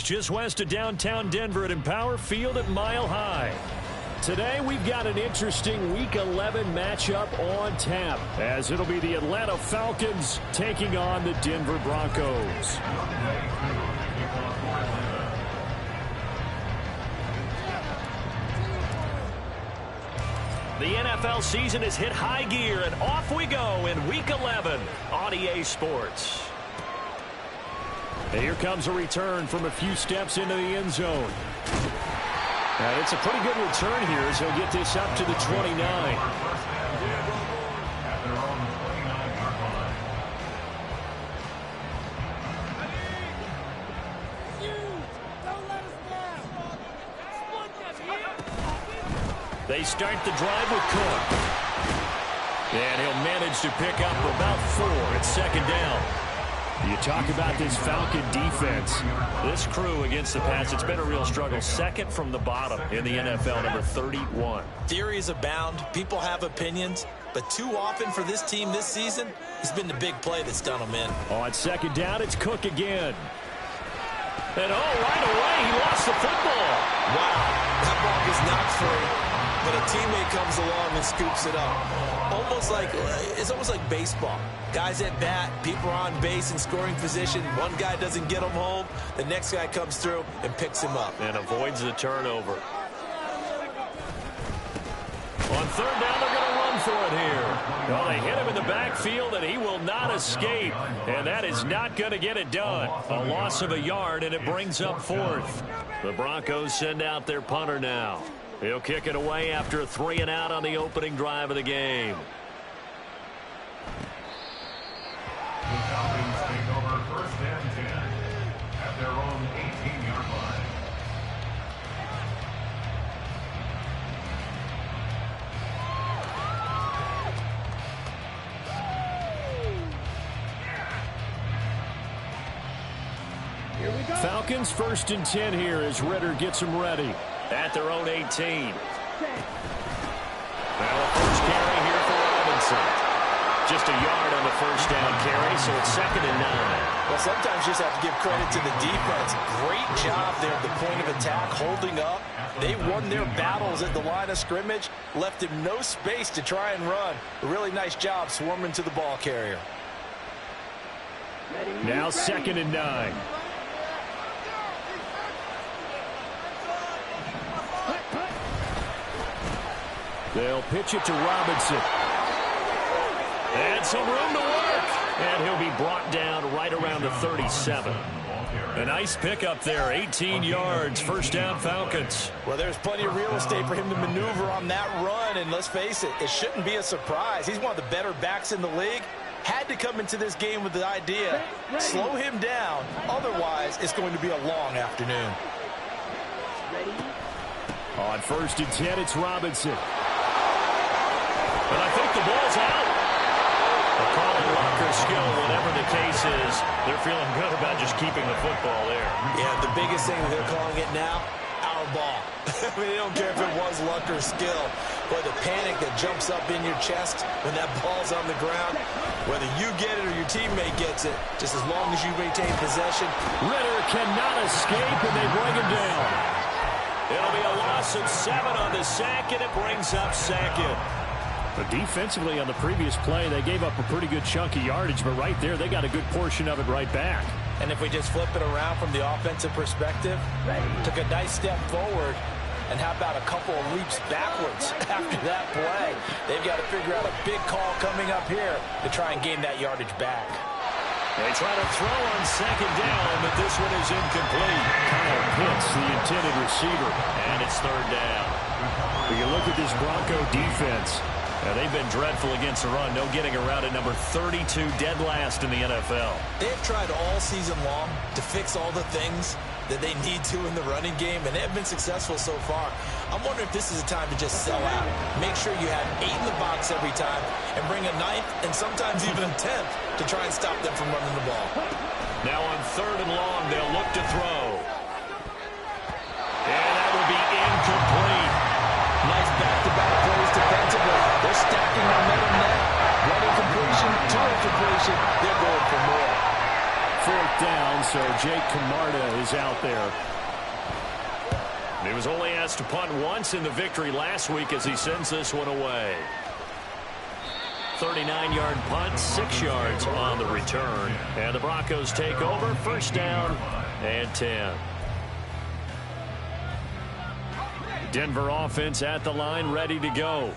just west of downtown Denver at Empower Field at Mile High. Today, we've got an interesting Week 11 matchup on tap, as it'll be the Atlanta Falcons taking on the Denver Broncos. The NFL season has hit high gear, and off we go in Week 11 on EA Sports. And here comes a return from a few steps into the end zone. And it's a pretty good return here as he'll get this up to the 29. They start the drive with Cook. And he'll manage to pick up about 4 at second down. You talk about this Falcon defense. This crew against the pass, it's been a real struggle. Second from the bottom in the NFL, number 31. Theories abound. People have opinions. But too often for this team this season, it's been the big play that's done them in. On second down, it's Cook again. And right away, he lost the football. Wow, that ball gets knocked free. But a teammate comes along and scoops it up. It's almost like baseball. Guys at bat, people are on base in scoring position. One guy doesn't get him home. The next guy comes through and picks him up. And avoids the turnover. On third down, they're going to run for it here. Well, they hit him in the backfield, and he will not escape. And that is not going to get it done. A loss of a yard, and it brings up 4th. The Broncos send out their punter now. He'll kick it away after a 3-and-out on the opening drive of the game. The Falcons take over first and 10 at their own 18-yard line. Here we go. Falcons first and 10 here as Ritter gets them ready. At their own 18. Now a first carry here for Robinson. Just a yard on the first down carry, so it's 2nd and 9. Well, sometimes you just have to give credit to the defense. Great job there at the point of attack, holding up. They won their battles at the line of scrimmage, left him no space to try and run. A really nice job swarming to the ball carrier. Now 2nd and 9. They'll pitch it to Robinson. And some room to work. And he'll be brought down right around the 37. A nice pickup there, 18 yards, first down Falcons. Well, there's plenty of real estate for him to maneuver on that run, and let's face it, it shouldn't be a surprise. He's one of the better backs in the league. Had to come into this game with the idea, slow him down, otherwise it's going to be a long afternoon. On first and 10, it's Robinson. And I think the ball's out. They'll call it Walker's skill, whatever the case is. They're feeling good about just keeping the football there. Yeah, the biggest thing that they're calling it now, our ball. I mean, they don't care if it was luck or skill, but the panic that jumps up in your chest when that ball's on the ground, whether you get it or your teammate gets it, just as long as you maintain possession. Ritter cannot escape, and they bring him down. It'll be a loss of 7 on the sack, and it brings up 2nd. But defensively on the previous play, they gave up a pretty good chunk of yardage, but right there, they got a good portion of it right back. And if we just flip it around from the offensive perspective, took a nice step forward, and how about a couple of leaps backwards after that play? They've got to figure out a big call coming up here to try and gain that yardage back. They try to throw on 2nd down, but this one is incomplete. Kyle Pitts, the intended receiver, and it's 3rd down. When you look at this Bronco defense, they've been dreadful against the run. No getting around at number 32, dead last in the NFL. They've tried all season long to fix all the things that they need to in the running game, and they have been successful so far. I'm wondering if this is a time to just sell out. Make sure you have 8 in the box every time and bring a 9th and sometimes even a 10th to try and stop them from running the ball. Now on 3rd and long, they'll look to throw. And that will be incomplete. Nice back-to-back plays defensively. They're stacking momentum now. Running completion, to incompletion. They're going for more. 4th down, so Jake Camarda is out there. He was only asked to punt once in the victory last week as he sends this one away. 39-yard punt, 6 yards on the return. And the Broncos take over, first down and 10. Denver offense at the line, ready to go.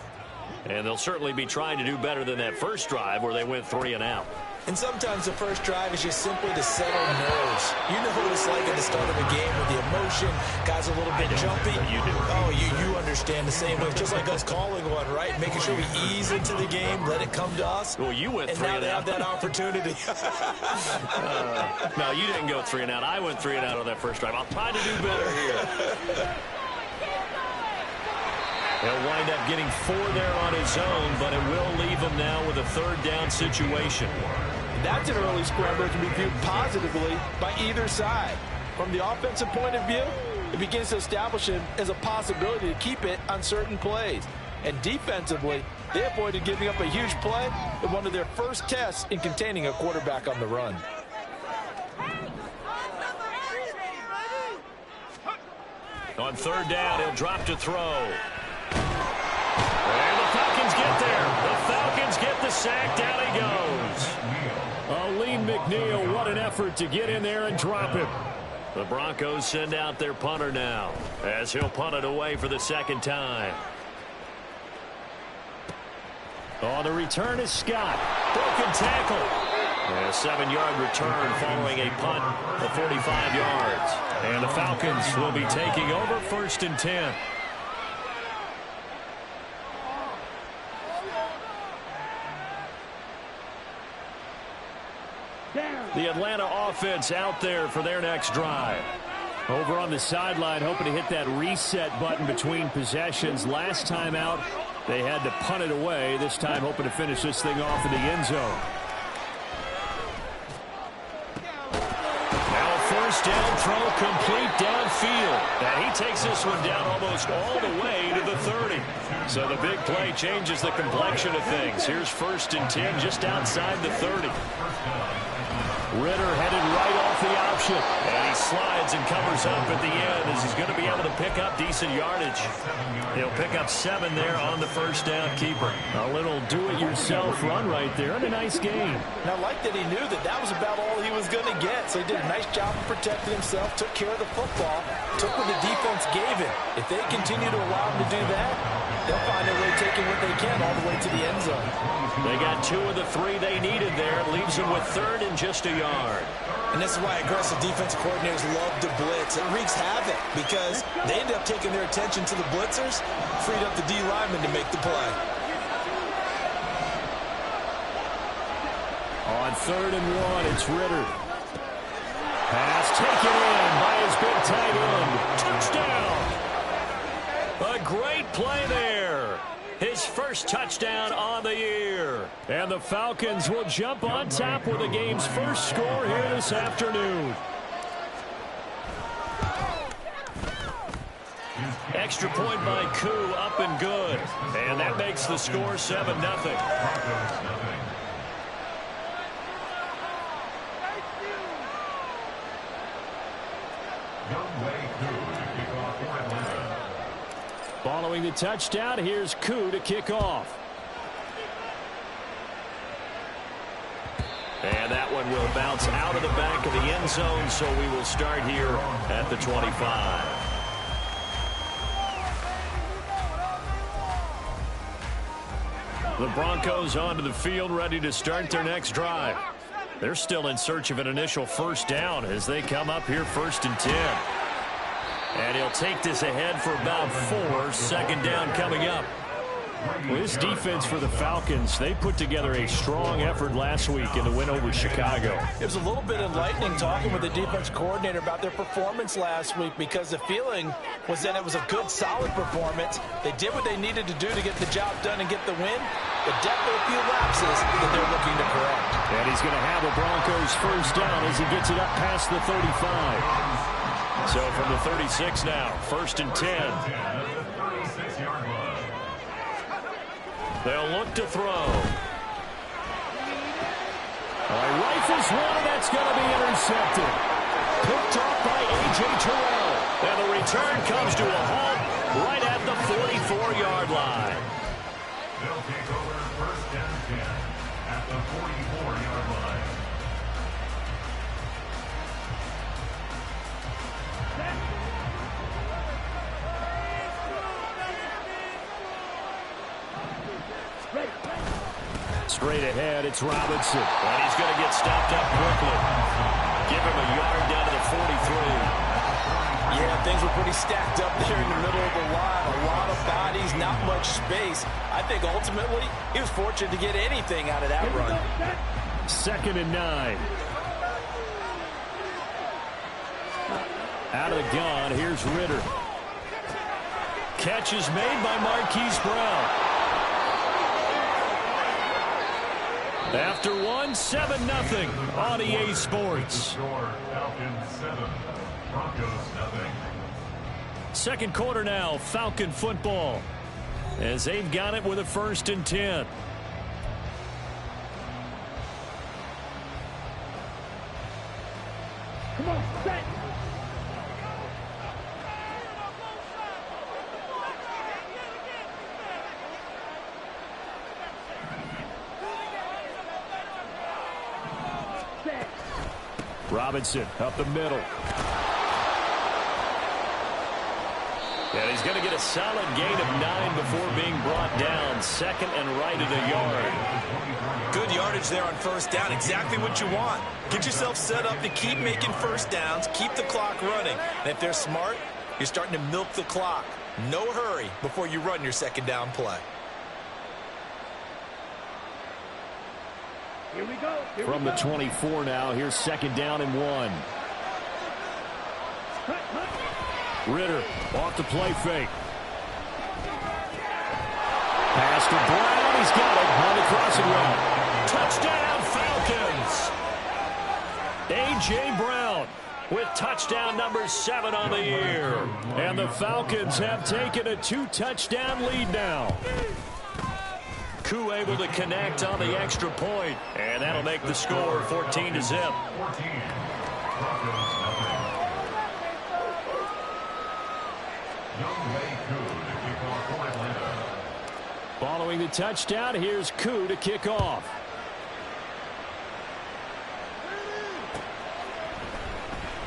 And they'll certainly be trying to do better than that first drive where they went 3 and out. And sometimes the first drive is just simply to settle nerves. You know what it's like at the start of a game with the emotion. Guys a little bit jumpy. You do. Oh, you understand the same way. Just like us calling one, right? Making sure we ease into the game, let it come to us. Well, you went 3 and out. And now they have that opportunity. No, you didn't go 3 and out. I went 3 and out on that first drive. I'll try to do better here. He'll wind up getting 4 there on his own, but it will leave him now with a third down situation. That's an early scrambler that can be viewed positively by either side. From the offensive point of view, it begins to establish him as a possibility to keep it on certain plays. And defensively, they avoided giving up a huge play in one of their first tests in containing a quarterback on the run. On third down, he'll drop to throw. And the Falcons get there. The Falcons get the sack. Down he goes. Aleem McNeil, what an effort to get in there and drop him. The Broncos send out their punter now as he'll punt it away for the second time. Oh, the return is Scott. Broken tackle. And a 7-yard return following a punt of 45 yards. And the Falcons will be taking over, first and 10. The Atlanta offense out there for their next drive. Over on the sideline, hoping to hit that reset button between possessions. Last time out, they had to punt it away. This time, hoping to finish this thing off in the end zone. Now a first down throw complete downfield. And he takes this one down almost all the way to the 30. So the big play changes the complexion of things. Here's first and 10 just outside the 30. Ritter headed right off the option. And he slides and covers up at the end as he's going to be able to pick up decent yardage. He'll pick up 7 there on the first down keeper. A little do-it-yourself run right there and a nice game. Now, I like that he knew that that was about all he was going to get. So he did a nice job of protecting himself, took care of the football, took what the defense gave him. If they continue to allow him to do that, they'll find a way taking what they can all the way to the end zone. They got 2 of the 3 they needed there. It leaves them with third and just a yard. And this is why aggressive defensive coordinators love to blitz. It wreaks havoc because they end up taking their attention to the blitzers, freed up the D lineman to make the play. On third and 1, it's Ritter. Pass taken in by his big tight end. Touchdown! A great play there. His first touchdown on the year. And the Falcons will jump on top with the game's first score here this afternoon. Extra point by Koo, up and good. And that makes the score 7-0. Following the touchdown, here's Koo to kick off. And that one will bounce out of the back of the end zone, so we will start here at the 25. The Broncos onto the field, ready to start their next drive. They're still in search of an initial first down as they come up here first and 10. And he'll take this ahead for about 4. Second down coming up. Well, this defense for the Falcons, they put together a strong effort last week in the win over Chicago. It was a little bit enlightening talking with the defense coordinator about their performance last week because the feeling was that it was a good, solid performance. They did what they needed to do to get the job done and get the win, but definitely a few lapses that they're looking to correct. And he's going to have the Broncos first down as he gets it up past the 35. So from the 36 now, first and 10. They'll look to throw. Rifles one, and that's going to be intercepted. picked off by A.J. Terrell. And the return comes to a halt right at the 44-yard line. They'll take over first and 10 at the 44-yard line. Straight ahead, it's Robinson. And he's going to get stopped up quickly. Give him a yard down to the 43. Yeah, things were pretty stacked up there in the middle of the line. A lot of bodies, not much space. I think ultimately he was fortunate to get anything out of that run. 2nd and 9. Out of the gun, here's Ritter. Catch is made by Marquise Brown. After 7-0 on EA Sports. Falcons 7, Broncos 0. Second quarter now, Falcon football. As they've got it with a 1st and 10. Come on, set. Robinson up the middle. And he's going to get a solid gain of 9 before being brought down. 2nd and right at a yard. Good yardage there on 1st down. Exactly what you want. Get yourself set up to keep making 1st downs. Keep the clock running. And if they're smart, you're starting to milk the clock. No hurry before you run your 2nd down play. Here we go. From the 24 now, here's 2nd down and 1. Ritter off the play fake. Pass to Brown. He's got it on the crossing route. Touchdown, Falcons. A.J. Brown with touchdown number 7 on the year. And the Falcons have taken a 2-touchdown lead now. Koo able to connect on the extra point. And that'll make the score 14-0. 14. Broncos 0. Following the touchdown, here's Koo to kick off.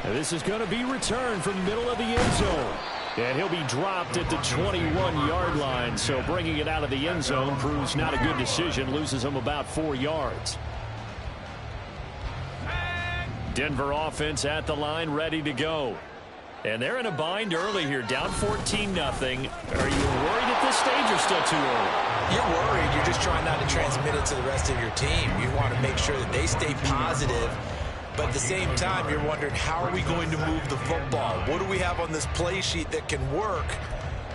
And this is going to be returned from the middle of the end zone. And he'll be dropped at the 21-yard line. So bringing it out of the end zone proves not a good decision. Loses him about 4 yards. Denver offense at the line, ready to go. And they're in a bind early here, down 14-0. Are you worried at this stage or still too early? You're worried. You're just trying not to transmit it to the rest of your team. You want to make sure that they stay positive. But at the same time, you're wondering, how are we going to move the football? What do we have on this play sheet that can work?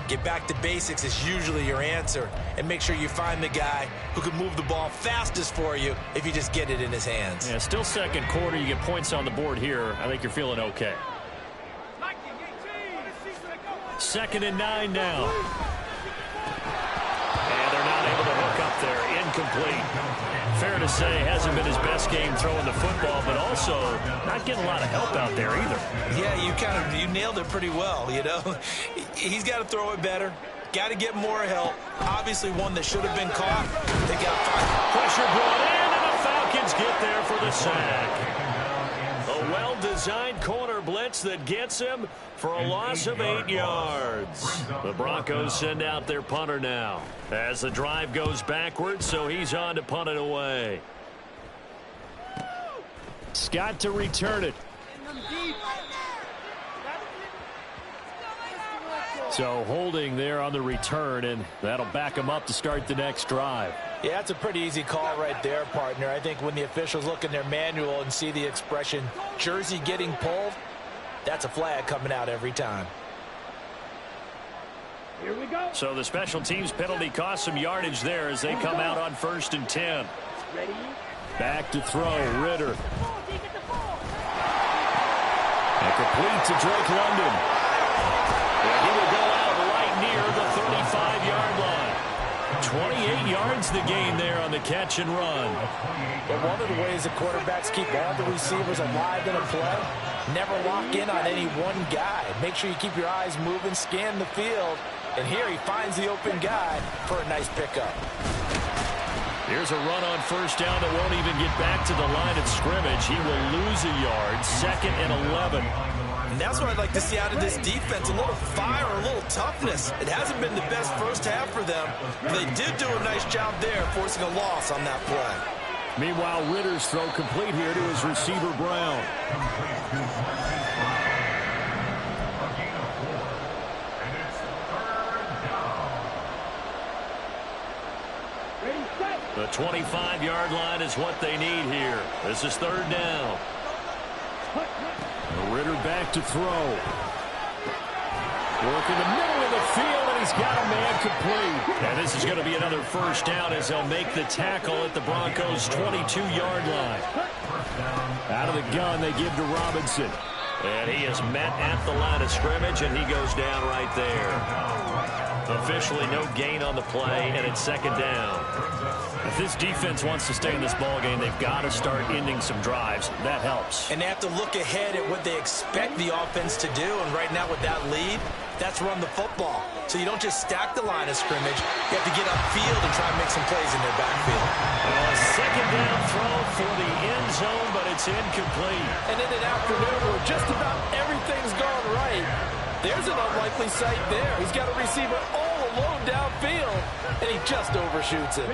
Get back to basics is usually your answer. And make sure you find the guy who can move the ball fastest for you if you just get it in his hands. Yeah, still second quarter. You get points on the board here. I think you're feeling okay. 2nd and 9 now. And they're not able to hook up there. Incomplete. Fair to say, hasn't been his best game throwing the football, but also not getting a lot of help out there either. Yeah, you nailed it pretty well, you know. He's got to throw it better. Got to get more help. Obviously one that should have been caught. They got pressure brought in, and the Falcons get there for the sack. A well-designed corner blitz that gets him for a loss of 8 yards. The Broncos send out their punter now as the drive goes backwards, so he's on to punt it away. Scott to return it. So holding there on the return, and that'll back him up to start the next drive. Yeah, that's a pretty easy call right there, partner. I think when the officials look in their manual and see the expression jersey getting pulled, that's a flag coming out every time. Here we go. So the special teams penalty cost some yardage there as they come out on 1st and 10. Ready? Back to throw, Ritter. And complete to Drake London. And he will go out right near the 35-yard line. 28 yards the gain there on the catch and run. But one of the ways the quarterbacks keep all the receivers alive in a play Never lock in on any one guy. Make sure you keep your eyes moving, scan the field. And here he finds the open guy for a nice pickup. Here's a run on first down that won't even get back to the line of scrimmage. He will lose a yard, 2nd and 11. And that's what I'd like to see out of this defense, a little fire, a little toughness. It hasn't been the best first half for them, but they did do a nice job there, forcing a loss on that play. Meanwhile, Ritter's throw complete here to his receiver, Brown. The 25-yard line is what they need here. This is 3rd down. Ritter back to throw. Work in the middle of the field, and he's got a man complete. And this is going to be another first down as they'll make the tackle at the Broncos' 22-yard line. Out of the gun, they give to Robinson. And he is met at the line of scrimmage, and he goes down right there. Officially no gain on the play, and it's 2nd down. If this defense wants to stay in this ballgame, they've got to start ending some drives. That helps. And they have to look ahead at what they expect the offense to do. And right now with that lead, that's run the football. So you don't just stack the line of scrimmage. You have to get upfield and try and make some plays in their backfield. A 2nd down throw for the end zone, but it's incomplete. And in an afternoon where just about everything's gone right, there's an unlikely sight there. He's got a receiver all alone downfield, and he just overshoots it.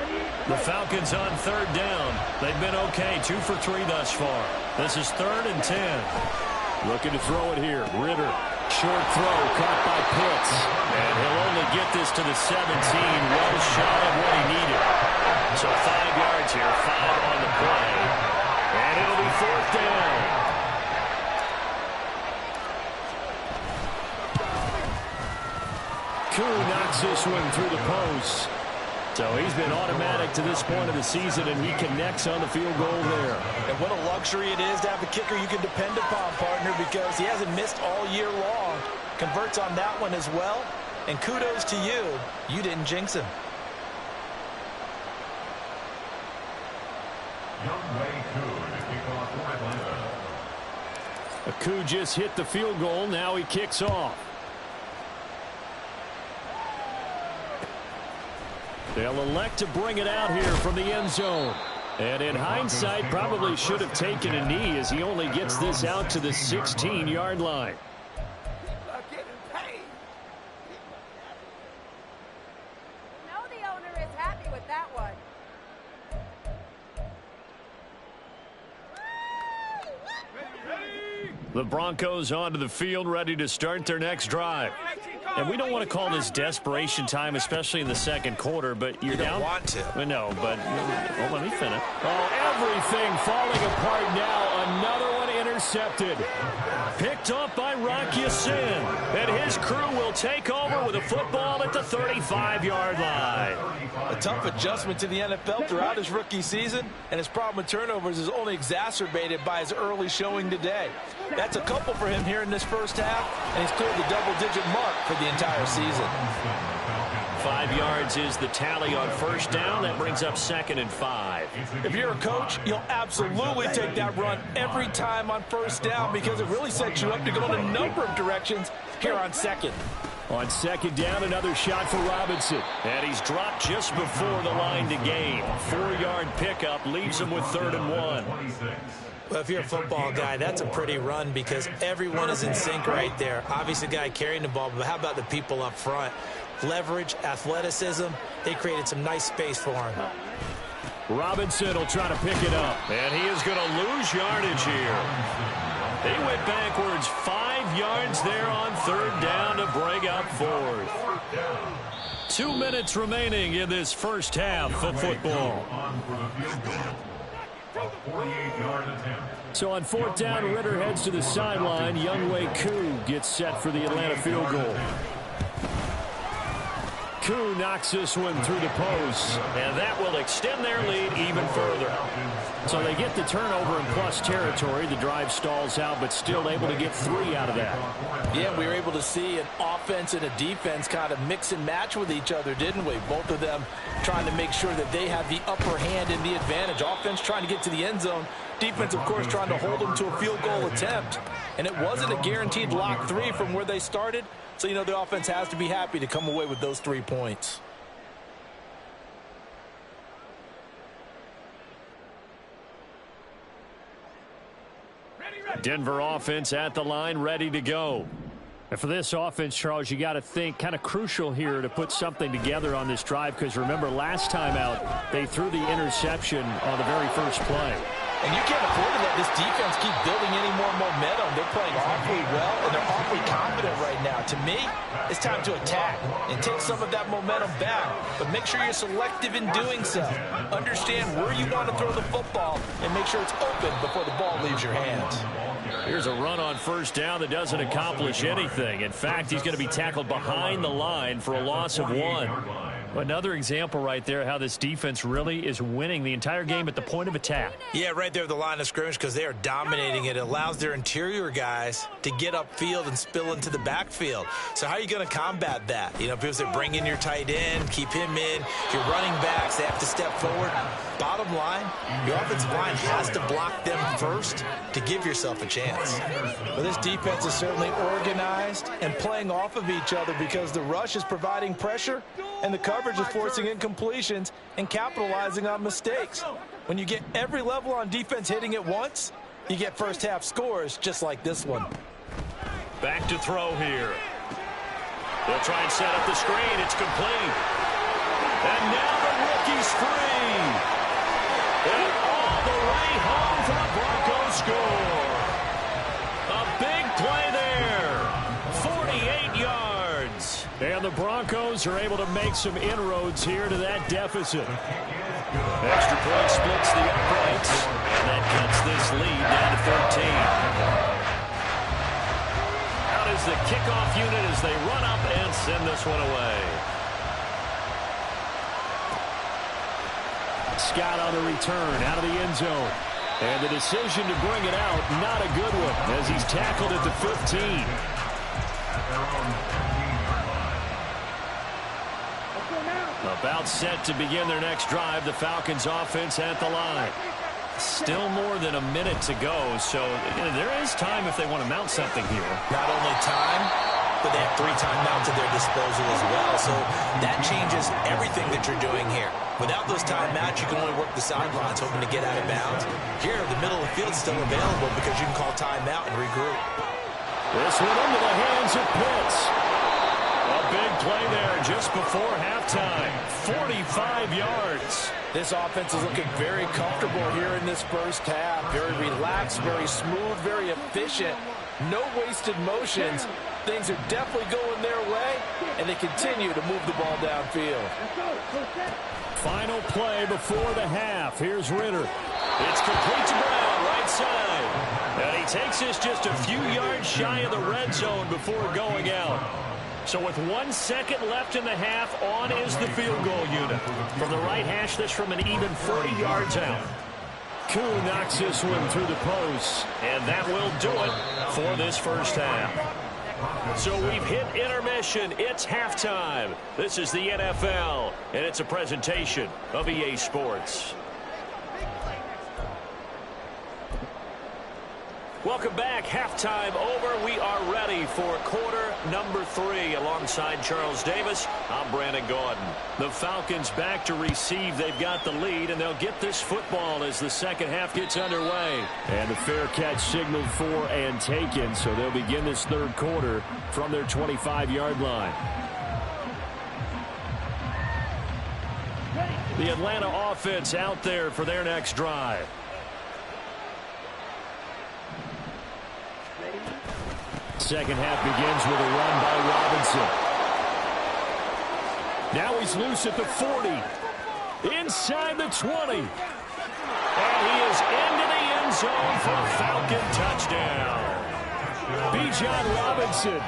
The Falcons on 3rd down. They've been okay, 2 for 3 thus far. This is 3rd and 10. Looking to throw it here. Ritter, short throw, caught by Pitts. And he'll only get this to the 17, well shy of what he needed. So 5 yards here, 5 on the play. And it'll be 4th down. Koo knocks this one through the post. So he's been automatic to this point of the season, and he connects on the field goal there. And what a luxury it is to have a kicker you can depend upon, partner, because he hasn't missed all year long. Converts on that one as well. And kudos to you. You didn't jinx him. Koo just hit the field goal. Now he kicks off. They'll elect to bring it out here from the end zone. And in hindsight, probably should have taken a knee as he only gets this out to the 16-yard line. The owner is happy with that one. The Broncos onto the field, ready to start their next drive. And we don't want to call this desperation time, especially in the 2nd quarter, but you're down. You don't want to. Well, no, but let me finish. Oh, everything falling apart now. Another one intercepted. Picked off by Rock Ya-Sin. And his crew will take over with a football at the 35-yard line. A tough adjustment to the NFL throughout his rookie season, and his problem with turnovers is only exacerbated by his early showing today. That's a couple for him here in this first half, and he's cleared the double-digit mark for the entire season. 5 yards is the tally on first down. That brings up 2nd and 5. If you're a coach, you'll absolutely take that run every time on first down because it really sets you up to go in a number of directions here on 2nd. On 2nd down, another shot for Robinson. And he's dropped just before the line to gain. 4-yard pickup leaves him with 3rd and 1. Well, if you're a football guy, that's a pretty run because everyone is in sync right there. Obviously, the guy carrying the ball, but how about the people up front? Leverage, athleticism, they created some nice space for him. Robinson will try to pick it up. And he is going to lose yardage here. They went backwards 5 yards there on 3rd down to bring up 4th. 2 minutes remaining in this first half of football. So on 4th down, Ritter heads to the sideline. Younghoe Koo gets set for the Atlanta field goal. Koo knocks this one through the post. And that will extend their lead even further. So they get the turnover in plus territory. The drive stalls out, but still able to get 3 out of that. Yeah, we were able to see an offense and a defense kind of mix and match with each other, didn't we? Both of them trying to make sure that they have the upper hand and the advantage. Offense trying to get to the end zone. Defense, of course, trying to hold them to a field goal attempt. And it wasn't a guaranteed lock 3 from where they started. So, the offense has to be happy to come away with those 3 points. Denver offense at the line, ready to go. And for this offense, Charles, you got to think kind of crucial here to put something together on this drive, because remember, last time out, they threw the interception on the very first play. And you can't afford to let this defense keep building any more momentum. They're playing awfully well, and they're awfully confident right now. To me, it's time to attack and take some of that momentum back. But make sure you're selective in doing so. Understand where you want to throw the football and make sure it's open before the ball leaves your hands. Here's a run on first down that doesn't accomplish anything. In fact, he's going to be tackled behind the line for a loss of 1. Another example right there how this defense really is winning the entire game at the point of attack. Yeah, right there at the line of scrimmage, because they are dominating it. It allows their interior guys to get upfield and spill into the backfield. So how are you going to combat that? People say bring in your tight end, keep him in. Your running backs, they have to step forward. Bottom line, your offensive line has to block them first to give yourself a chance. Well, this defense is certainly organized and playing off of each other, because the rush is providing pressure and the coverage is forcing incompletions and capitalizing on mistakes. When you get every level on defense hitting at once, you get first half scores just like this one. Back to throw here. They'll try and set up the screen. It's complete. And now the rookie's free. And all the way home for the Broncos score. A big play there. 48 yards. And the Broncos are able to make some inroads here to that deficit. Extra point splits the uprights. And that cuts this lead down to 13. Out is the kickoff unit as they run up and send this one away. Scott on the return out of the end zone. And the decision to bring it out, not a good one, as he's tackled at the 15. About set to begin their next drive, the Falcons offense at the line. Still more than a minute to go, so there is time if they want to mount something here. Not only time, but they have 3 timeouts at their disposal as well, so that changes everything that you're doing here. Without those timeouts, you can only work the sidelines hoping to get out of bounds. Here, the middle of the field is still available because you can call timeout and regroup. This one into the hands of Pitts. A big play there just before halftime. 45 yards. This offense is looking very comfortable here in this first half. Very relaxed, very smooth, very efficient. No wasted motions. Things are definitely going their way, and they continue to move the ball downfield. Final play before the half. Here's Ritter. It's complete to Brown, right side. And he takes this just a few yards shy of the red zone before going out. So with 1 second left in the half, on is the field goal unit. From the right hash, this from an even 40 yards out. Koo knocks this one through the post. And that will do it for this first half. So we've hit intermission. It's halftime. This is the NFL, and it's a presentation of EA Sports. Welcome back. Halftime over. We are ready for quarter number 3. Alongside Charles Davis, I'm Brandon Gaudin. The Falcons back to receive. They've got the lead, and they'll get this football as the second half gets underway. And the fair catch signaled for and taken, so they'll begin this third quarter from their 25-yard line. The Atlanta offense out there for their next drive. Second half begins with a run by Robinson. Now he's loose at the 40. Inside the 20. And he is into the end zone for a Falcon touchdown. Bijan Robinson,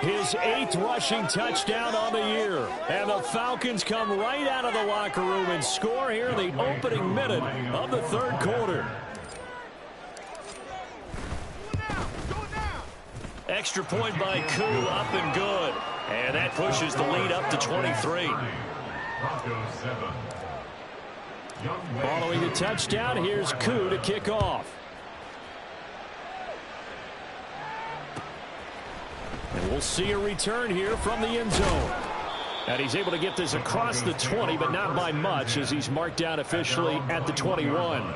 his 8th rushing touchdown on the year. And the Falcons come right out of the locker room and score here in the opening minute of the third quarter. Extra point by Koo, up and good. And that pushes the lead up to 23. Following the touchdown, here's Koo to kick off. And we'll see a return here from the end zone. And he's able to get this across the 20, but not by much, as he's marked down officially at the 21.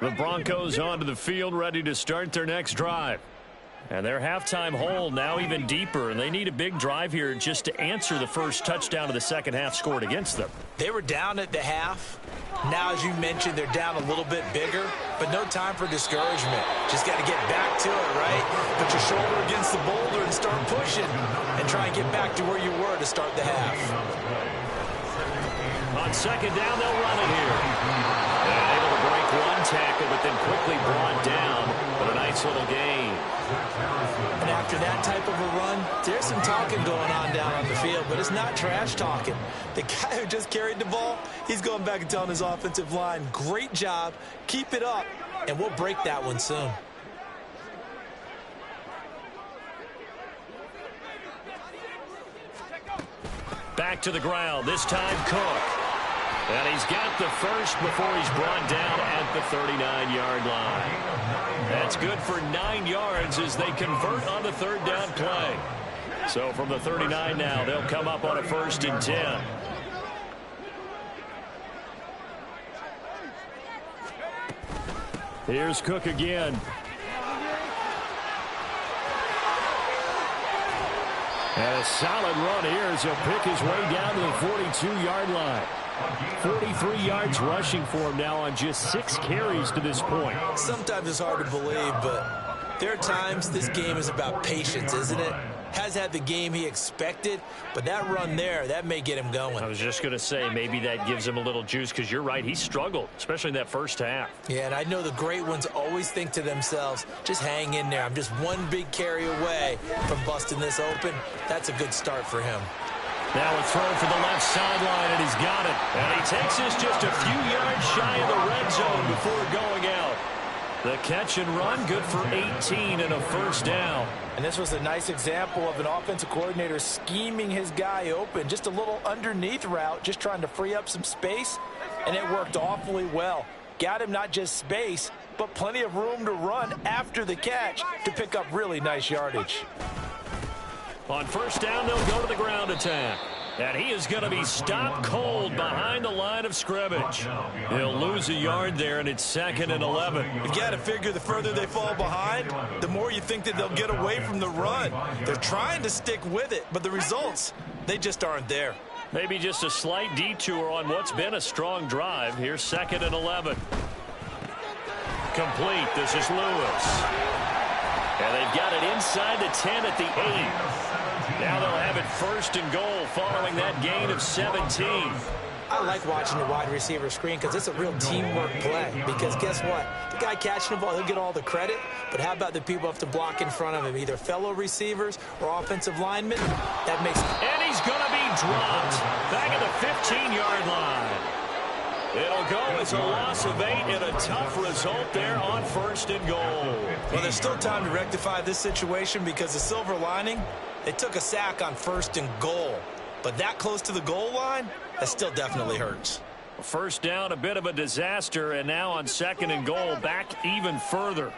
The Broncos onto the field, ready to start their next drive. And their halftime hole now even deeper, and they need a big drive here just to answer the first touchdown of the second half scored against them. They were down at the half. Now, as you mentioned, they're down a little bit bigger, but no time for discouragement. Just got to get back to it, right? Put your shoulder against the boulder and start pushing and try and get back to where you were to start the half. On second down, they'll run it here. And able to break one tackle, but then quickly brought down. But a nice little gain. And after that type of a run, there's some talking going on down on the field, but it's not trash talking. The guy who just carried the ball, he's going back and telling his offensive line, great job, keep it up, and we'll break that one soon. Back to the ground, this time Cook. And he's got the first before he's brought down at the 39-yard line. That's good for 9 yards as they convert on the third down play. So from the 39 now, they'll come up on a 1st and 10. Here's Cook again. And a solid run here as he'll pick his way down to the 42-yard line. 43 yards rushing for him now on just 6 carries to this point. Sometimes it's hard to believe, but there are times this game is about patience, isn't it? Has had the game he expected, but that run there, that may get him going. I was just going to say, maybe that gives him a little juice, because you're right, he struggled, especially in that first half. Yeah, and I know the great ones always think to themselves, just hang in there. I'm just one big carry away from busting this open. That's a good start for him. Now a throw for the left sideline, and he's got it. And he takes this just a few yards shy of the red zone before going out. The catch and run, good for 18 and a 1st down. And this was a nice example of an offensive coordinator scheming his guy open. Just a little underneath route, just trying to free up some space, and it worked awfully well. Got him not just space, but plenty of room to run after the catch to pick up really nice yardage. On 1st down, they'll go to the ground attack. And he is going to be stopped cold behind the line of scrimmage. He'll lose a yard there, and it's 2nd and 11. You got to figure the further they fall behind, the more you think that they'll get away from the run. They're trying to stick with it, but the results, they just aren't there. Maybe just a slight detour on what's been a strong drive. Here's 2nd and 11. Complete. This is Lewis. And they've got it inside the 10 at the 8. Now they'll have it 1st and goal following that gain of 17. I like watching the wide receiver screen because it's a real teamwork play. Because guess what? The guy catching the ball, he'll get all the credit. But how about the people who have to block in front of him, either fellow receivers or offensive linemen? That makes... And he's going to be dropped back at the 15-yard line. It'll go as a loss of 8 and a tough result there on 1st and goal. Well, there's still time to rectify this situation because the silver lining, they took a sack on 1st and goal. But that close to the goal line, that still definitely hurts. 1st down, a bit of a disaster, and now on 2nd and goal, back even further.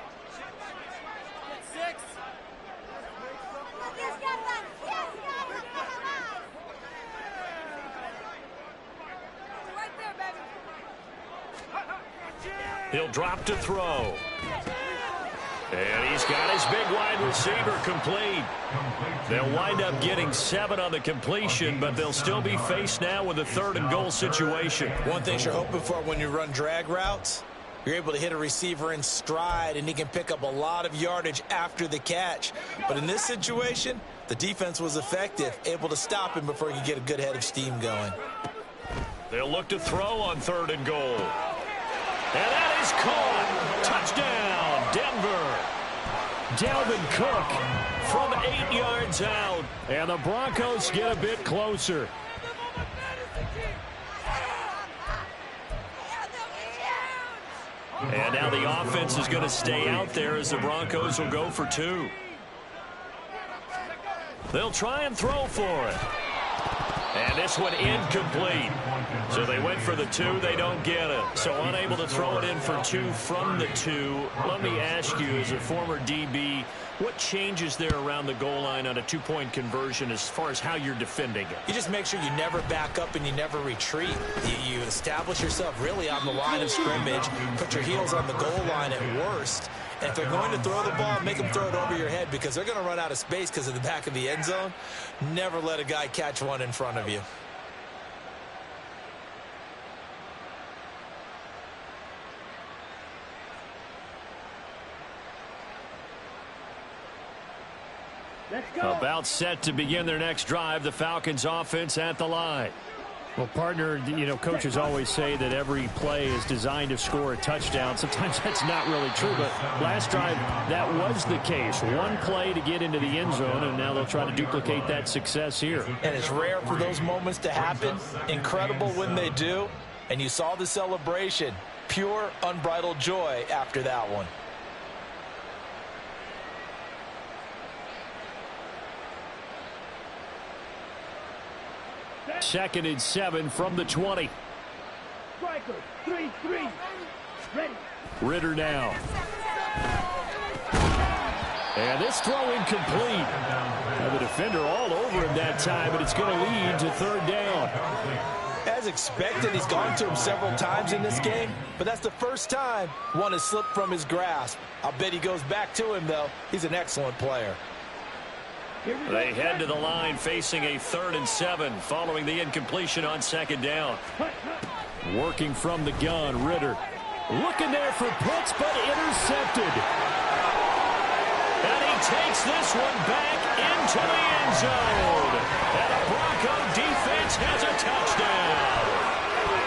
He'll drop to throw. And he's got his big wide receiver complete. They'll wind up getting 7 on the completion, but they'll still be faced now with a 3rd and goal situation. One thing you're hoping for when you run drag routes, you're able to hit a receiver in stride, and he can pick up a lot of yardage after the catch. But in this situation, the defense was effective, able to stop him before he could get a good head of steam going. They'll look to throw on 3rd and goal. And that is caught. Touchdown, Denver. Dalvin Cook from 8 yards out. And the Broncos get a bit closer. And now the offense is going to stay out there as the Broncos will go for 2. They'll try and throw for it. And this one incomplete. So they went for the 2. They don't get it. So unable to throw it in for 2 from the 2. Let me ask you, as a former DB, what changes there around the goal line on a 2-point conversion as far as how you're defending it? You just make sure you never back up and you never retreat. You establish yourself really on the line of scrimmage, put your heels on the goal line at worst. And if they're going to throw the ball, make them throw it over your head because they're going to run out of space because of the back of the end zone. Never let a guy catch one in front of you. About set to begin their next drive, the Falcons offense at the line. Well, partner, coaches always say that every play is designed to score a touchdown. Sometimes that's not really true, but last drive, that was the case. One play to get into the end zone, and now they'll try to duplicate that success here. And it's rare for those moments to happen. Incredible when they do. And you saw the celebration. Pure, unbridled joy after that one. Second and 7 from the 20. Striker, 3-3. Ready. Ritter now. And this throw incomplete. Now the defender all over him that time, but it's going to lead to 3rd down. As expected, he's gone to him several times in this game, but that's the first time one has slipped from his grasp. I'll bet he goes back to him, though. He's an excellent player. They head to the line facing a 3rd and 7 following the incompletion on 2nd down. Working from the gun, Ritter. Looking there for Pitts, but intercepted. And he takes this one back into the end zone. And the Bronco defense has a touchdown.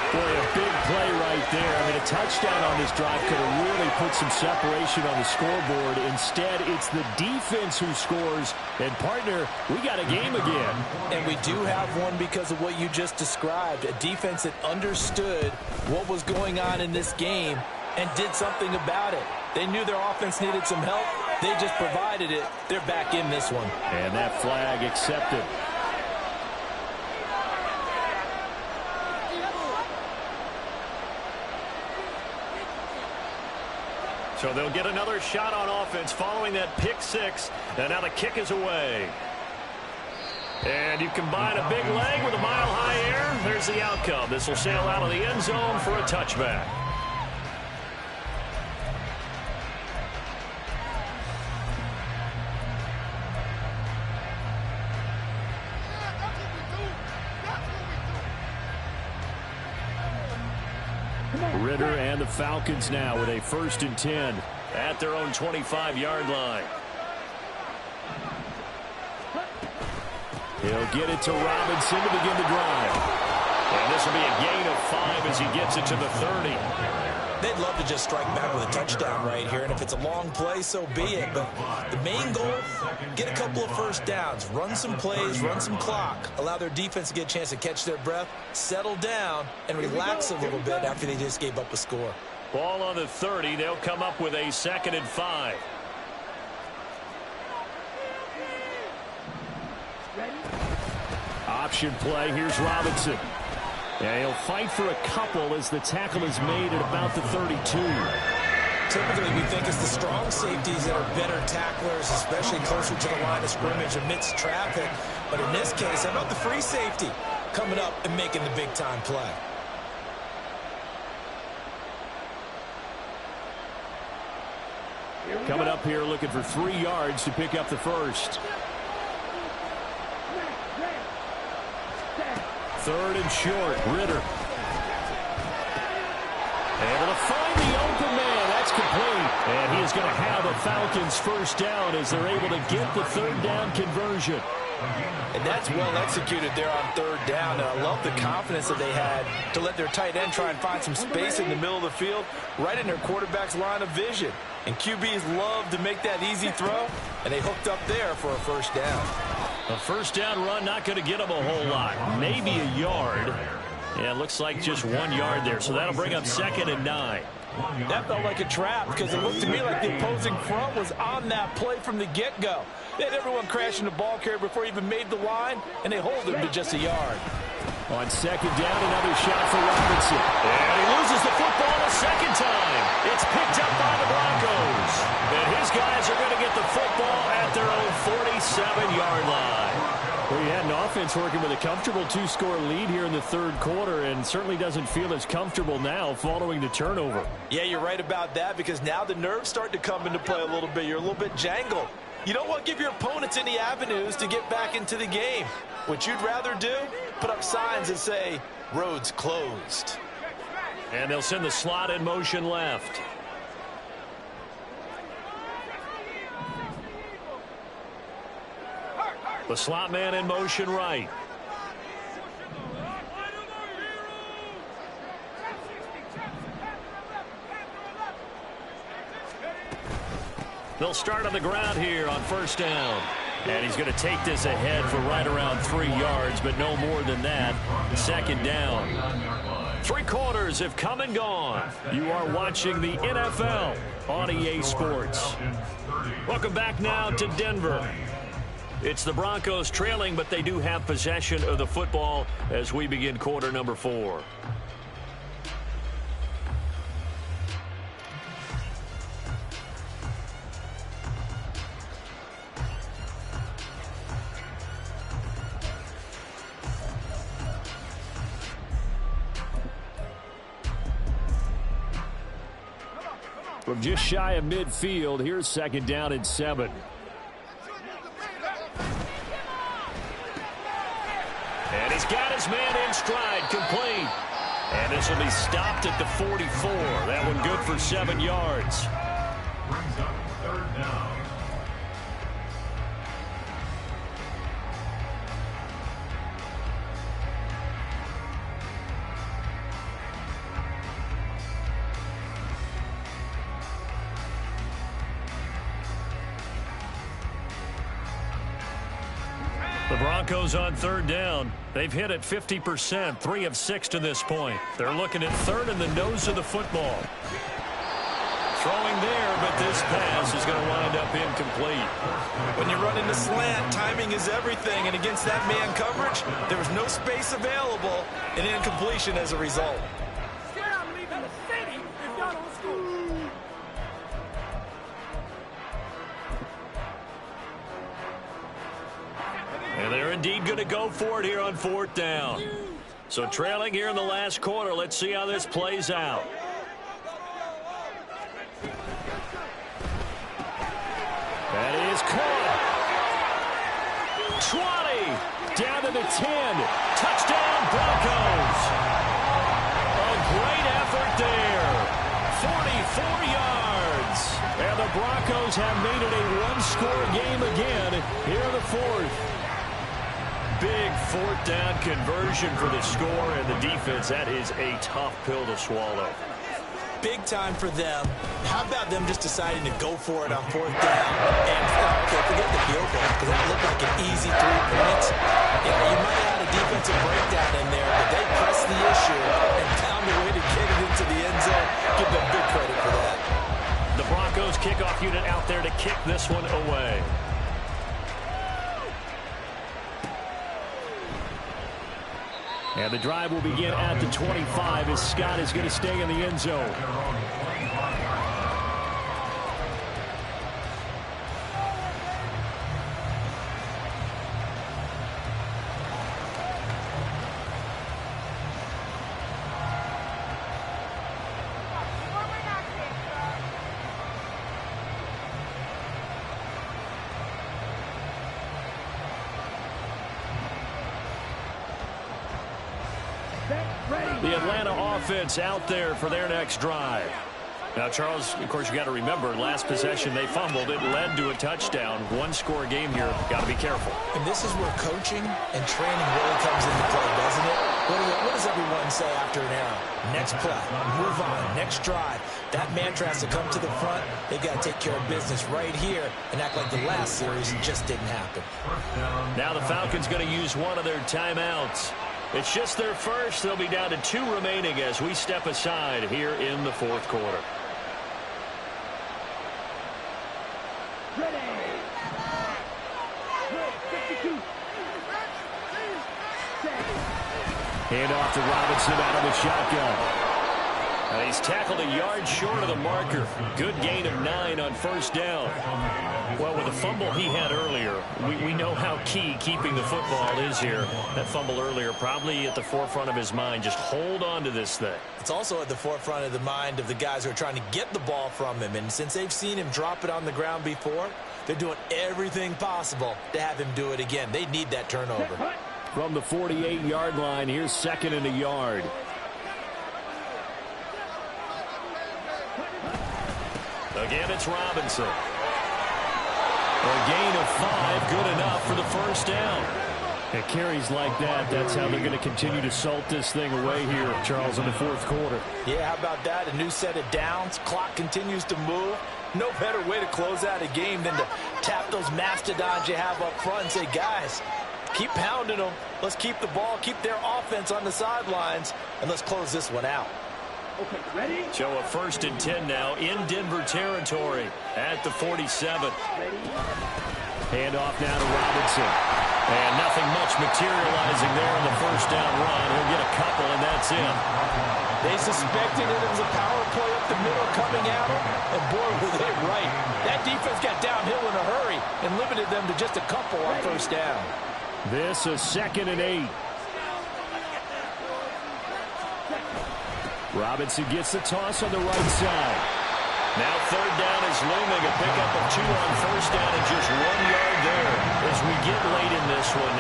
Boy, a big play right there. I mean, a touchdown on this drive could have really put some separation on the scoreboard. Instead, it's the defense who scores. And, partner, we got a game again. And we do have one because of what you just described. A defense that understood what was going on in this game and did something about it. They knew their offense needed some help. They just provided it. They're back in this one. And that flag accepted. So they'll get another shot on offense following that pick 6. And now the kick is away. And you combine a big leg with a mile-high air. There's the outcome. This will sail out of the end zone for a touchback. Ritter and the Falcons now with a 1st and 10 at their own 25-yard line. He'll get it to Robinson to begin the drive. And this will be a gain of 5 as he gets it to the 30. They'd love to just strike back with a touchdown right here, and if it's a long play, so be it. But the main goal, get a couple of 1st downs, run some plays, run some clock, allow their defense to get a chance to catch their breath, settle down, and relax a little bit after they just gave up a score. Ball on the 30. They'll come up with a 2nd and 5. Option play. Here's Robinson. And he'll fight for a couple as the tackle is made at about the 32. Typically, we think it's the strong safeties that are better tacklers, especially closer to the line of scrimmage amidst traffic. But in this case, how about the free safety coming up and making the big-time play? Coming up here looking for 3 yards to pick up the 1st. 3rd and short. Ritter. Able to find the open man. That's complete. And he is going to have a Falcons 1st down as they're able to get the 3rd down conversion. And that's well executed there on 3rd down. And I love the confidence that they had to let their tight end try and find some space in the middle of the field, right in their quarterback's line of vision. And QBs love to make that easy throw, and they hooked up there for a 1st down. A 1st down run not going to get them a whole lot. Maybe a yard. Yeah, it looks like just 1 yard there. So that'll bring up 2nd and 9. That felt like a trap because it looked to me like the opposing front was on that play from the get-go. They had everyone crashing the ball carrier before he even made the line, and they hold him to just a yard. On second down, another shot for Robinson. And he loses the football a second time. It's picked up by the Broncos. And his guys are going to get the football at their own 47-yard line. Well, you had an offense working with a comfortable 2-score lead here in the third quarter and certainly doesn't feel as comfortable now following the turnover. Yeah, you're right about that because now the nerves start to come into play a little bit. You're a little bit jangled. You don't want to give your opponents any avenues to get back into the game. What you'd rather do, put up signs that say, roads closed. And they'll send the slot in motion left. The slot man in motion right. They'll start on the ground here on first down. And he's going to take this ahead for right around 3 yards, but no more than that. Second down. 3 quarters have come and gone. You are watching the NFL on EA Sports. Welcome back now to Denver. It's the Broncos trailing, but they do have possession of the football as we begin quarter number 4. From just shy of midfield, here's second down and 7. And he's got his man in stride, complete. And this will be stopped at the 44. That one good for 7 yards. Brings up third down. The Broncos on third down. They've hit it 50%, 3 of 6 to this point. They're looking at third in the nose of the football. Throwing there, but this pass is going to wind up incomplete. When you run into slant, timing is everything, and against that man coverage, there was no space available, and incompletion as a result. Scared I'm leaving the city if y'all don't score. And they're indeed going to go for it here on fourth down. So trailing here in the last quarter. Let's see how this plays out. That is caught. 20. Down to the 10. Touchdown, Broncos. A great effort there. 44 yards. And the Broncos have made it a one-score game again here in the fourth. Big fourth down conversion for the score, and the defense, that is a tough pill to swallow. Big time for them. How about them just deciding to go for it on fourth down? And okay, forget the field goal, because that looked like an easy 3 points. You know, you might have had a defensive breakdown in there, but they pressed the issue and found a way to get it into the end zone. Give them big credit for that. The Broncos kickoff unit out there to kick this one away. And the drive will begin at the 25 as Scott is going to stay in the end zone. The Atlanta offense out there for their next drive. Now, Charles, of course, you got to remember, last possession they fumbled. It led to a touchdown. One-score game here. Got to be careful. And this is where coaching and training really comes into play, doesn't it? What does everyone say after an error? Next play, move on, next drive. That mantra has to come to the front. They've got to take care of business right here and act like the last series just didn't happen. Now the Falcons going to use one of their timeouts. It's just their first. They'll be down to 2 remaining as we step aside here in the fourth quarter. Hand off to Robinson out of the shotgun. And he's tackled a yard short of the marker. Good gain of 9 on first down. Well, with the fumble he had earlier, we know how key keeping the football is here. That fumble earlier probably at the forefront of his mind. Just hold on to this thing. It's also at the forefront of the mind of the guys who are trying to get the ball from him. And since they've seen him drop it on the ground before, they're doing everything possible to have him do it again. They need that turnover. From the 48-yard line, here's 2nd and a yard. Again, it's Robinson. A gain of 5, good enough for the first down. At carries like that, that's how they're going to continue to salt this thing away here, Charles, in the fourth quarter. Yeah, how about that? A new set of downs. Clock continues to move. No better way to close out a game than to tap those mastodons you have up front and say, guys, keep pounding them. Let's keep the ball, keep their offense on the sidelines, and let's close this one out. Okay, ready? So a 1st and 10 now in Denver territory at the 47. Hand off now to Robinson. And nothing much materializing there in the first down run. He'll get a couple, and that's it. They suspected it was a power play up the middle coming at them, and boy, were they right. That defense got downhill in a hurry and limited them to just a couple on first down. This is 2nd and 8. Robinson gets the toss on the right side. Now 3rd down is looming. A pickup of 2 on first down and just 1 yard there. As we get late in this one,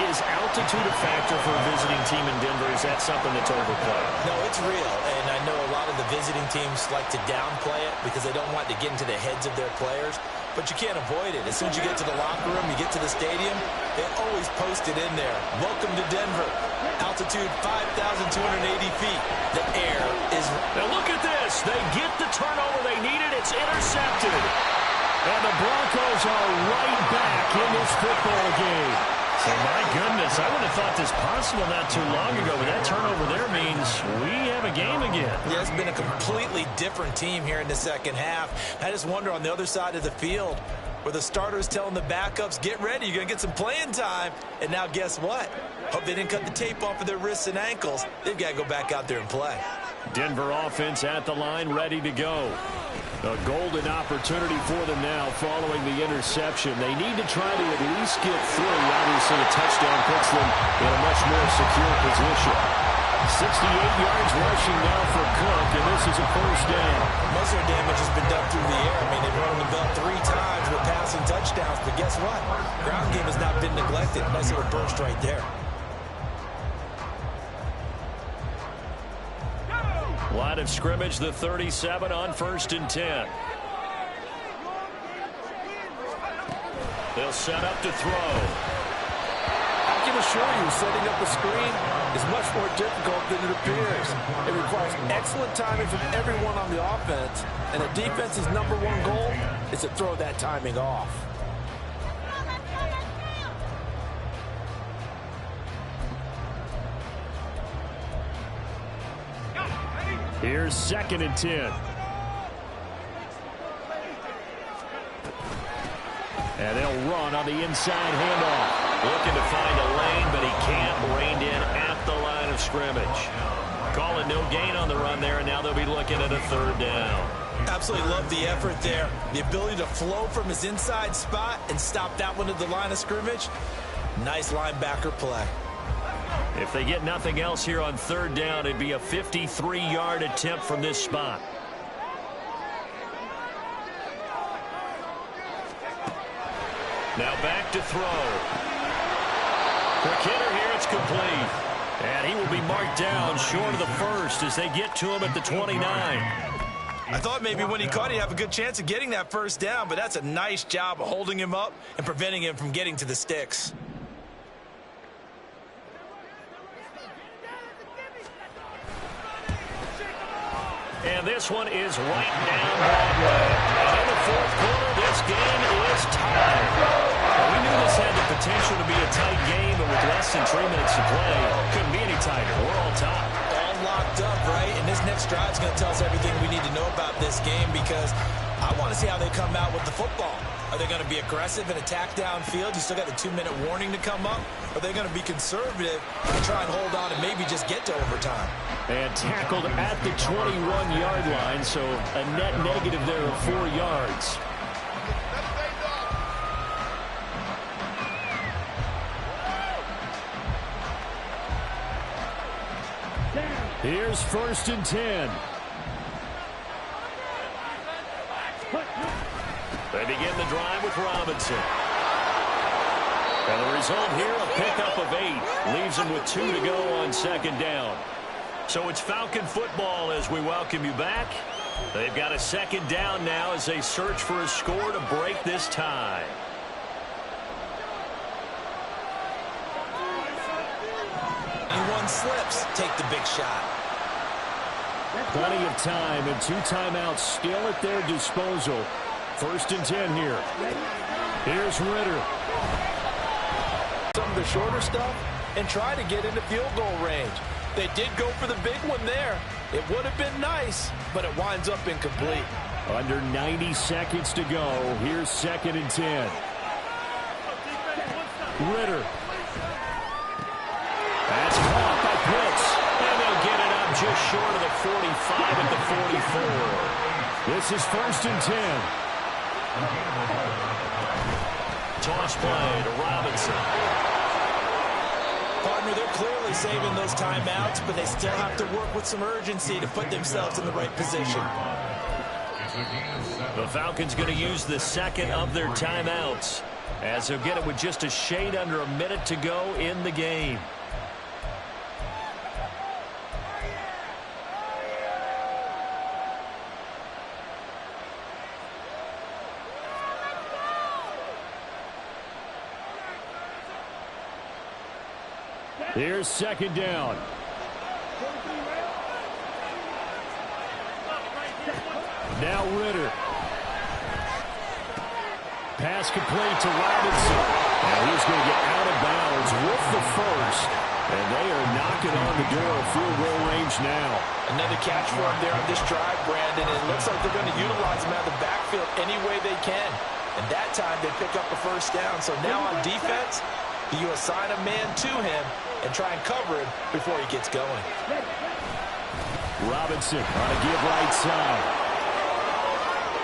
is altitude a factor for a visiting team in Denver? Is that something that's overplayed? No, it's real, and I know a lot of the visiting teams like to downplay it because they don't want to get into the heads of their players, but you can't avoid it. As soon as you get to the locker room, you get to the stadium, they always post it in there. Welcome to Denver. Altitude 5,280 feet. The air is... Now look at this. They get the turnover they needed. It's intercepted. And the Broncos are right back in this football game. So my goodness, I would have thought this possible not too long ago, but that turnover there means we have a game again. Yeah, it's been a completely different team here in the second half. I just wonder on the other side of the field where the starters telling the backups, get ready, you're going to get some playing time. And now guess what? Hope they didn't cut the tape off of their wrists and ankles. They've got to go back out there and play. Denver offense at the line, ready to go. A golden opportunity for them now following the interception. They need to try to at least get through. Obviously, a touchdown puts them in a much more secure position. 68 yards rushing now for Cook, and this is a first down. Most of their damage has been done through the air. I mean, they've run the belt 3 times with passing touchdowns, but guess what? Ground game has not been neglected. Nice little burst right there. Line of scrimmage, the 37 on 1st and 10. They'll set up to throw. I can assure you, setting up a screen is much more difficult than it appears. It requires excellent timing from everyone on the offense, and the defense's #1 goal is to throw that timing off. Here's 2nd and 10. And they'll run on the inside handoff. Looking to find a lane, but he can't. Reined in at the line of scrimmage. Call it no gain on the run there, and now they'll be looking at a 3rd down. Absolutely love the effort there. The ability to flow from his inside spot and stop that one at the line of scrimmage. Nice linebacker play. If they get nothing else here on 3rd down, it'd be a 53-yard attempt from this spot. Now back to throw. Quick hitter here, it's complete. And he will be marked down short of the first as they get to him at the 29. I thought maybe when he caught, he'd have a good chance of getting that first down, but that's a nice job of holding him up and preventing him from getting to the sticks. And this one is right down Broadway. And in the fourth quarter, this game is tied. Well, we knew this had the potential to be a tight game, but with less than 3 minutes to play, couldn't be any tighter. We're all tied. All locked up, right? And this next drive is going to tell us everything we need to know about this game, because I want to see how they come out with the football. Are they going to be aggressive and attack downfield? You still got the 2-minute warning to come up. Are they going to be conservative and try and hold on and maybe just get to overtime? And tackled at the 21-yard line, so a net negative there of 4 yards. Here's 1st and 10. They begin the drive with Robinson. And the result here, a pickup of 8. Leaves them with 2 to go on 2nd down. So it's Falcon football as we welcome you back. They've got a 2nd down now as they search for a score to break this tie. Anyone slips, take the big shot. Plenty of time and 2 timeouts still at their disposal. 1st and 10 here. Here's Ritter. Some of the shorter stuff and try to get into field goal range. They did go for the big one there. It would have been nice, but it winds up incomplete. Under 90 seconds to go. Here's 2nd and 10. Ritter. That's caught by Pitts. And they'll get it up just short of the 45 at the 44. This is 1st and 10. Toss play to Robinson. Partner, they're clearly saving those timeouts, but they still have to work with some urgency to put themselves in the right position. The Falcons going to use the 2nd of their timeouts, as they'll get it with just a shade under a minute to go in the game. Here's 2nd down. Now Ritter. Pass complete to Robinson. And he's going to get out of bounds with the 1st. And they are knocking on the door of field goal range now. Another catch for him there on this drive, Brandon. And it looks like they're going to utilize him out of the backfield any way they can. And that time they pick up a 1st down. So now on defense, you assign a man to him and try and cover him before he gets going. Robinson on a give right side.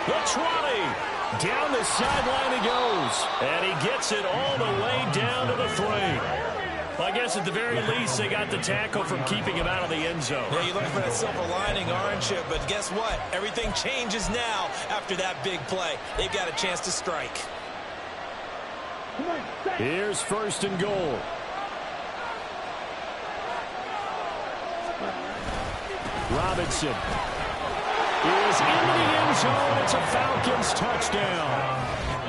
The 20. Down the sideline he goes. And he gets it all the way down to the 3. Well, I guess at the very least they got the tackle from keeping him out of the end zone. Yeah, you're looking for that silver lining, aren't you? But guess what? Everything changes now after that big play. They've got a chance to strike. Here's 1st and goal. Robinson is into the end zone. It's a Falcons touchdown.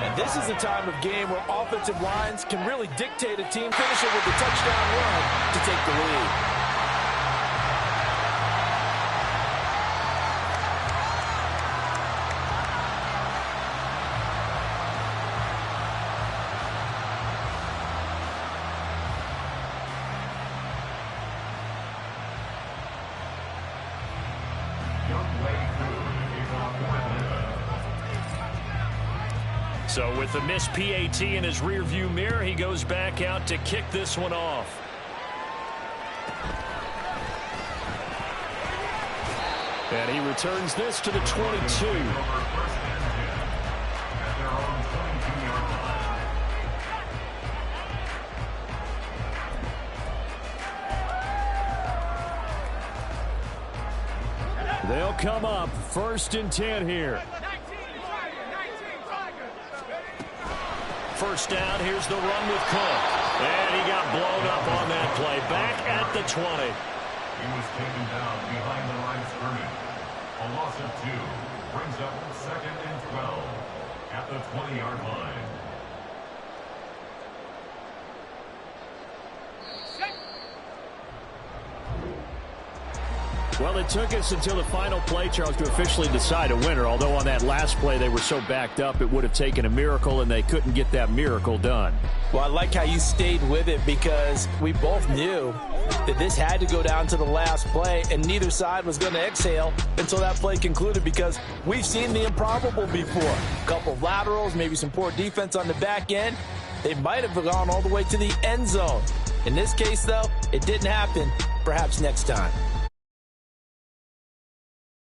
And this is the time of game where offensive lines can really dictate a team, finish it with a touchdown run to take the lead. So with the missed PAT in his rearview mirror, he goes back out to kick this one off. And he returns this to the 22. They'll come up 1st and 10 here. 1st down, here's the run with Cook. And he got blown up on that play. Back at the 20. He was taken down behind the line of scrimmage. A loss of 2 brings up 2nd and 12 at the 20-yard line. Well, it took us until the final play, Charles, to officially decide a winner, although on that last play they were so backed up it would have taken a miracle, and they couldn't get that miracle done. Well, I like how you stayed with it because we both knew that this had to go down to the last play, and neither side was going to exhale until that play concluded because we've seen the improbable before. A couple of laterals, maybe some poor defense on the back end. They might have gone all the way to the end zone. In this case, though, it didn't happen. Perhaps next time.